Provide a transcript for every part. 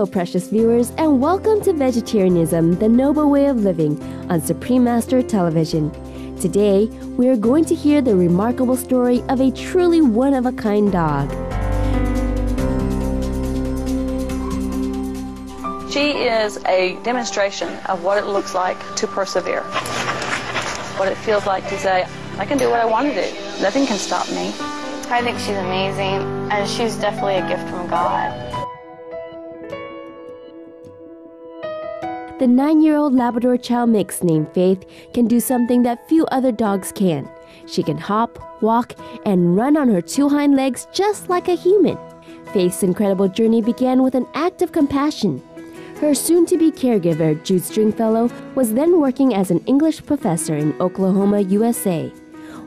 Hello, precious viewers, and welcome to Vegetarianism, the Noble Way of Living on Supreme Master Television. Today, we are going to hear the remarkable story of a truly one-of-a-kind dog. She is a demonstration of what it looks like to persevere. What it feels like to say, I can do what I want to do. Nothing can stop me. I think she's amazing, and she's definitely a gift from God. The 9-year-old Labrador Chow mix named Faith can do something that few other dogs can. She can hop, walk, and run on her 2 hind legs just like a human. Faith's incredible journey began with an act of compassion. Her soon-to-be caregiver, Jude Stringfellow, was then working as an English professor in Oklahoma, USA.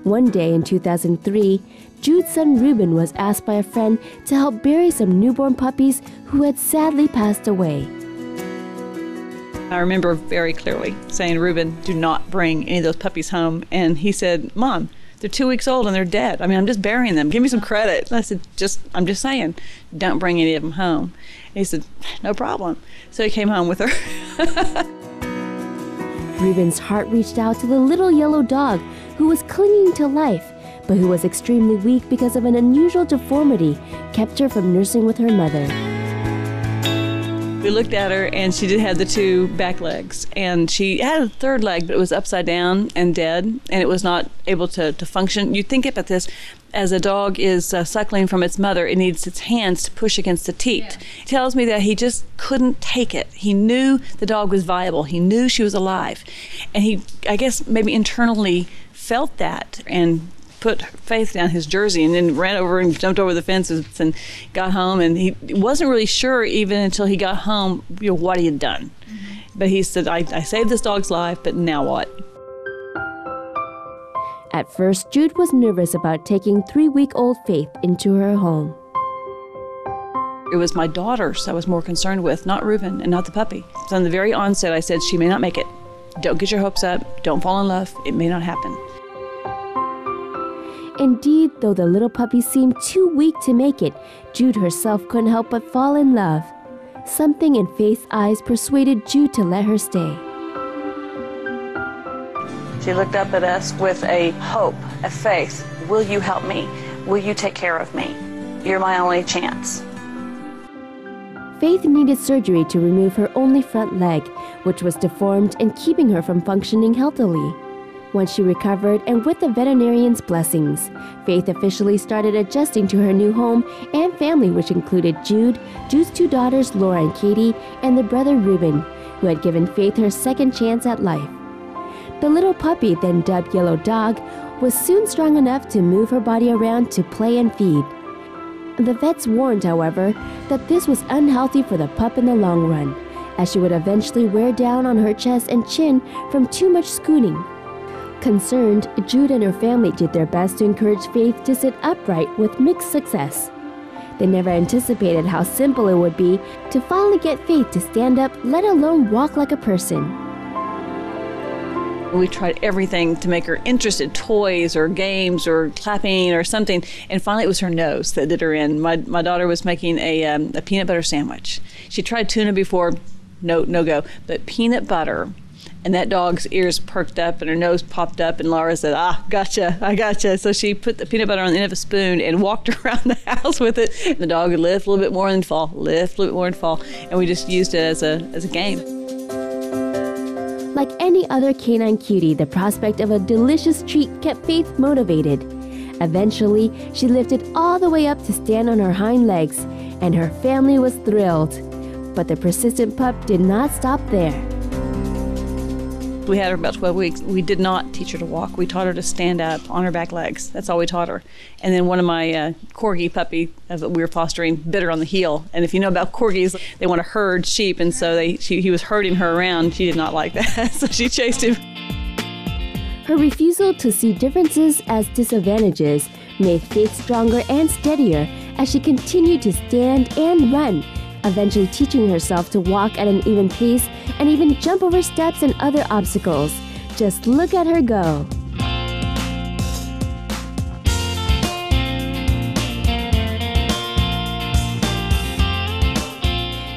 One day in 2003, Jude's son Reuben was asked by a friend to help bury some newborn puppies who had sadly passed away. I remember very clearly saying, Reuben, do not bring any of those puppies home. And he said, Mom, they're 2 weeks old and they're dead. I mean, I'm just burying them. Give me some credit. And I said, I'm just saying, don't bring any of them home. And he said, no problem. So he came home with her. Reuben's heart reached out to the little yellow dog who was clinging to life, but who was extremely weak because of an unusual deformity kept her from nursing with her mother. We looked at her, and she did have the 2 back legs, and she had a 3rd leg, but it was upside down and dead, and it was not able to function. You think about this, as a dog is suckling from its mother, it needs its hands to push against the teat. Yeah. It tells me that he just couldn't take it. He knew the dog was viable. He knew she was alive, and he, I guess, maybe internally felt that and put Faith down his jersey and then ran over and jumped over the fences and got home. And he wasn't really sure even until he got home, what he had done. Mm-hmm. But he said, I saved this dog's life, but now what? At first, Jude was nervous about taking 3-week-old Faith into her home. It was my daughters I was more concerned with, not Reuben and not the puppy. So in the very onset, I said, she may not make it. Don't get your hopes up. Don't fall in love. It may not happen. Indeed, though the little puppy seemed too weak to make it, Jude herself couldn't help but fall in love. Something in Faith's eyes persuaded Jude to let her stay. She looked up at us with a hope, a faith. Will you help me? Will you take care of me? You're my only chance. Faith needed surgery to remove her only front leg, which was deformed and keeping her from functioning healthily. Once she recovered, and with the veterinarian's blessings, Faith officially started adjusting to her new home and family, which included Jude, Jude's 2 daughters, Laura and Katie, and the brother Reuben, who had given Faith her second chance at life. The little puppy, then dubbed Yellow Dog, was soon strong enough to move her body around to play and feed. The vets warned, however, that this was unhealthy for the pup in the long run, as she would eventually wear down on her chest and chin from too much scooting. Concerned, Jude and her family did their best to encourage Faith to sit upright with mixed success. They never anticipated how simple it would be to finally get Faith to stand up, let alone walk like a person. We tried everything to make her interested, toys or games or clapping or something, and finally it was her nose that did her in. My daughter was making a peanut butter sandwich. She tried tuna before, no go, but peanut butter. And that dog's ears perked up and her nose popped up, and Laura said, I gotcha. So she put the peanut butter on the end of a spoon and walked around the house with it. And the dog would lift a little bit more and fall, lift a little bit more and fall. And we just used it as a game. Like any other canine cutie, the prospect of a delicious treat kept Faith motivated. Eventually, she lifted all the way up to stand on her hind legs, and her family was thrilled. But the persistent pup did not stop there. We had her about 12 weeks. We did not teach her to walk. We taught her to stand up on her back legs. That's all we taught her. And then one of my corgi puppy that we were fostering bit her on the heel. And if you know about corgis, they want to herd sheep, and so he was herding her around. She did not like that, so she chased him. Her refusal to see differences as disadvantages made Faith stronger and steadier as she continued to stand and run, eventually teaching herself to walk at an even pace and even jump over steps and other obstacles. Just look at her go.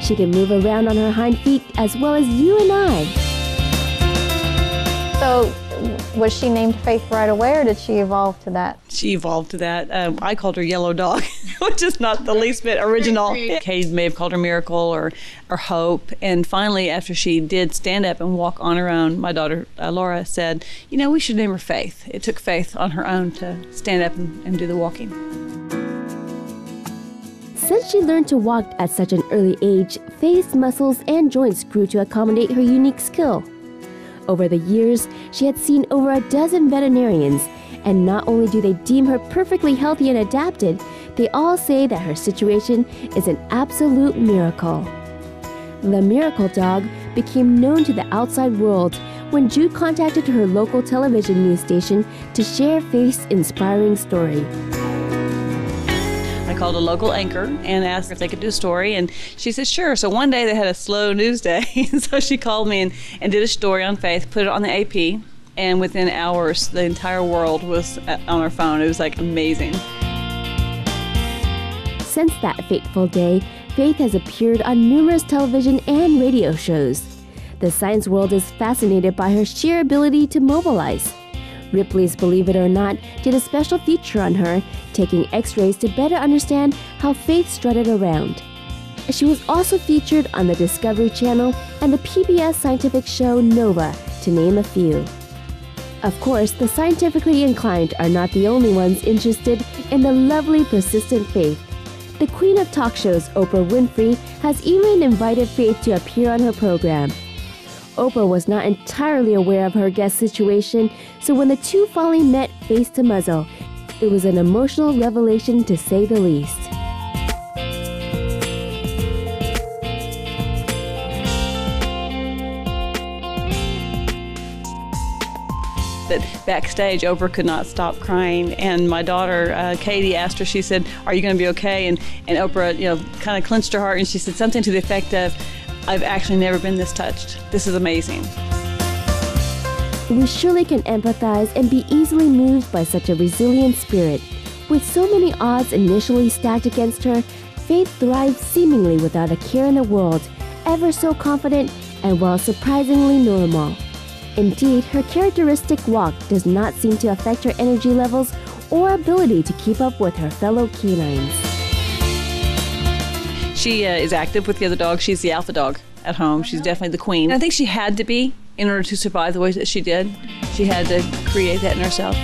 She can move around on her hind feet as well as you and I. So, was she named Faith right away, or did she evolve to that? She evolved to that. I called her Yellow Dog, which is not the least bit original. Kay may have called her Miracle or Hope. And finally, after she did stand up and walk on her own, my daughter Laura said, you know, we should name her Faith. It took Faith on her own to stand up and do the walking. Since she learned to walk at such an early age, Faith's muscles and joints grew to accommodate her unique skill. Over the years, she had seen over a dozen veterinarians, and not only do they deem her perfectly healthy and adapted, they all say that her situation is an absolute miracle. The Miracle Dog became known to the outside world when Jude contacted her local television news station to share Faith's inspiring story. I called a local anchor and asked if they could do a story, and she said sure. So one day they had a slow news day, so she called me and did a story on Faith, put it on the AP, and within hours the entire world was on her phone. It was like amazing. Since that fateful day, Faith has appeared on numerous television and radio shows. The science world is fascinated by her sheer ability to mobilize. Ripley's Believe It or Not did a special feature on her, taking x-rays to better understand how Faith strutted around. She was also featured on the Discovery Channel and the PBS scientific show Nova, to name a few. Of course, the scientifically inclined are not the only ones interested in the lovely, persistent Faith. The queen of talk shows, Oprah Winfrey, has even invited Faith to appear on her program. Oprah was not entirely aware of her guest situation, so when the two finally met face to muzzle, it was an emotional revelation to say the least. But backstage, Oprah could not stop crying, and my daughter Katie asked her. She said, "Are you going to be okay?" And Oprah, kind of clenched her heart, and she said something to the effect of, "I've actually never been this touched. This is amazing." We surely can empathize and be easily moved by such a resilient spirit. With so many odds initially stacked against her, Faith thrives seemingly without a care in the world, ever so confident and while surprisingly normal. Indeed, her characteristic walk does not seem to affect her energy levels or ability to keep up with her fellow canines. She is active with the other dogs. She's the alpha dog at home. She's definitely the queen. I think she had to be in order to survive the way that she did. She had to create that in herself.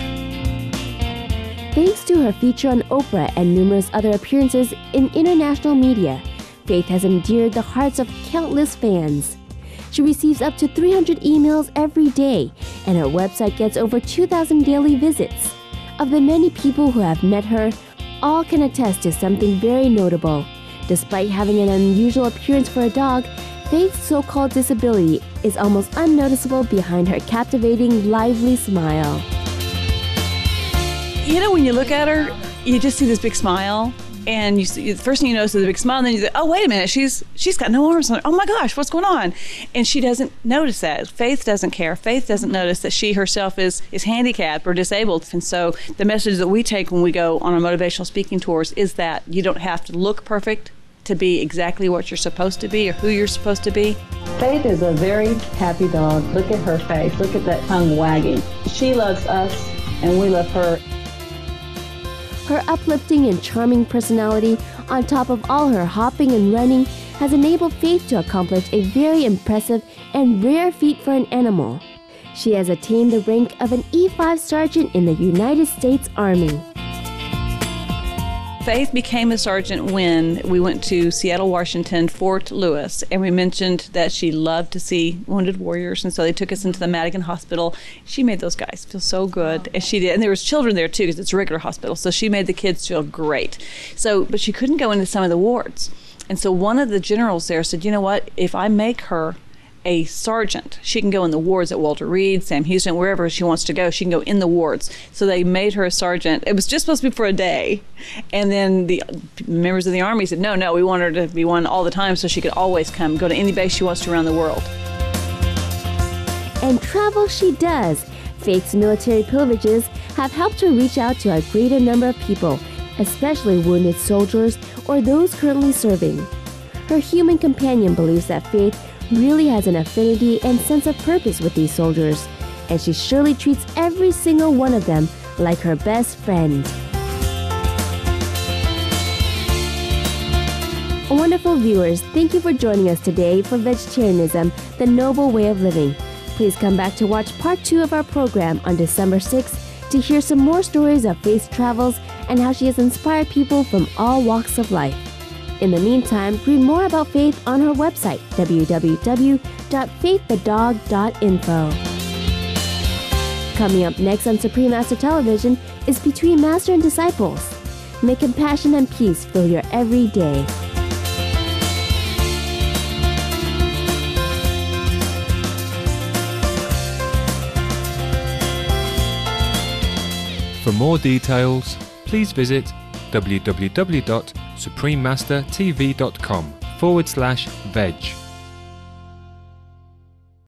Thanks to her feature on Oprah and numerous other appearances in international media, Faith has endeared the hearts of countless fans. She receives up to 300 emails every day, and her website gets over 2,000 daily visits. Of the many people who have met her, all can attest to something very notable. Despite having an unusual appearance for a dog, Faith's so-called disability is almost unnoticeable behind her captivating, lively smile. When you look at her, you just see this big smile, and the first thing you notice is a big smile, and then you think, oh, wait a minute, she's got no arms on her. Oh my gosh, what's going on? And she doesn't notice that. Faith doesn't care. Faith doesn't notice that she herself is handicapped or disabled. And so the message that we take when we go on our motivational speaking tours is that you don't have to look perfect to be exactly what you're supposed to be or who you're supposed to be. Faith is a very happy dog. Look at her face. Look at that tongue wagging. She loves us, and we love her. Her uplifting and charming personality, on top of all her hopping and running, has enabled Faith to accomplish a very impressive and rare feat for an animal. She has attained the rank of an E5 sergeant in the United States Army. Faith became a sergeant when we went to Seattle, Washington, Fort Lewis, and we mentioned that she loved to see wounded warriors, and so they took us into the Madigan Hospital. She made those guys feel so good, and she did. And there was children there too, because it's a regular hospital, so she made the kids feel great. But she couldn't go into some of the wards, and so one of the generals there said, "You know what? If I make her a sergeant, she can go in the wards at Walter Reed, Sam Houston, wherever she wants to go. She can go in the wards." So they made her a sergeant. It was just supposed to be for a day, and then the members of the Army said, no, we want her to be one all the time so she could always come, go to any base she wants to around the world. And travel she does. Faith's military pilgrimages have helped her reach out to a greater number of people, especially wounded soldiers or those currently serving. her human companion believes that Faith really has an affinity and sense of purpose with these soldiers, and she surely treats every single one of them like her best friend. Wonderful viewers, thank you for joining us today for Vegetarianism, the Noble Way of Living. Please come back to watch part 2 of our program on December 6th to hear some more stories of Faith's travels and how she has inspired people from all walks of life. In the meantime, read more about Faith on her website, www.faiththedog.info. Coming up next on Supreme Master Television is Between Master and Disciples. May compassion and peace fill your every day. For more details, please visit www.suprememastertv.com/veg.